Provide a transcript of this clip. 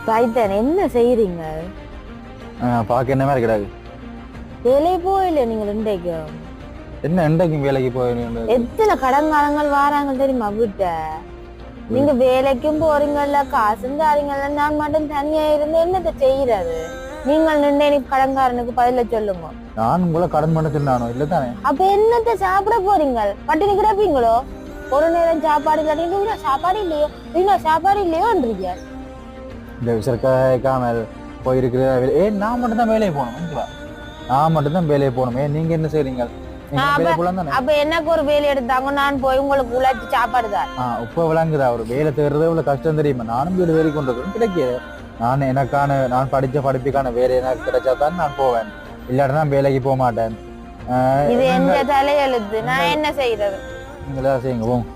ரைத்தன் என்ன செய்யறீங்க? பார்க்க என்ன மாதிரி கிடையாது. வேலைக்கு போயில நீங்கள் இன்றைக்கு? என்ன இன்றைக்கும் வேலைக்கு போய் எத்தனை கடன்காரங்கள் வாராங்க தெரியுமா வீட்ட? நீங்க வேலைக்கும் போறீங்கல்ல, காசும் தாரீங்கல்ல, நான் மட்டும் தனியா இருந்து என்னத்தை செய்யறது? நீங்கள் நின்று கடன்காரனுக்கு பதில சொல்லுங்க. நான் உங்களை கடன் பண்ண சொன்னானோ இல்ல தானே? அப்ப என்னத்தை சாப்பிட போறீங்க? பட்டினி கிடப்பீங்களோ? ஒரு நேரம் சாப்பாடு இல்லாட்டி சாப்பாடு இல்லையோ சாப்பாடு இல்லையோன்றீங்க. இந்த விசர்க்காமல் போயிருக்கிற நான் மட்டும் தான் வேலையை போகணும். நான் மட்டும் தான் வேலையை போகணும். நீங்க என்ன செய்றீங்க? அப்ப எனக்கு ஒரு வேலை எடுத்தாங்க, நான் போய் உங்களுக்கு உழைச்சி சாப்பாடு தான். இப்ப விளங்குதா? ஒரு வேலை தேடுறது இவ்வளவு கஷ்டம் தெரியுமா? நானும் வீடு வேறி கொண்டு கிடைக்கிது. நான் படிச்ச படிப்புக்கான வேலை எனக்கு கிடைச்சாதான் நான் போவேன், இல்லாட்டி நான் வேலைக்கு போக மாட்டேன். இது எந்த தலையெழுத்து? நான் என்ன செய்யறது? நீங்களா செய்யுங்க போங்க.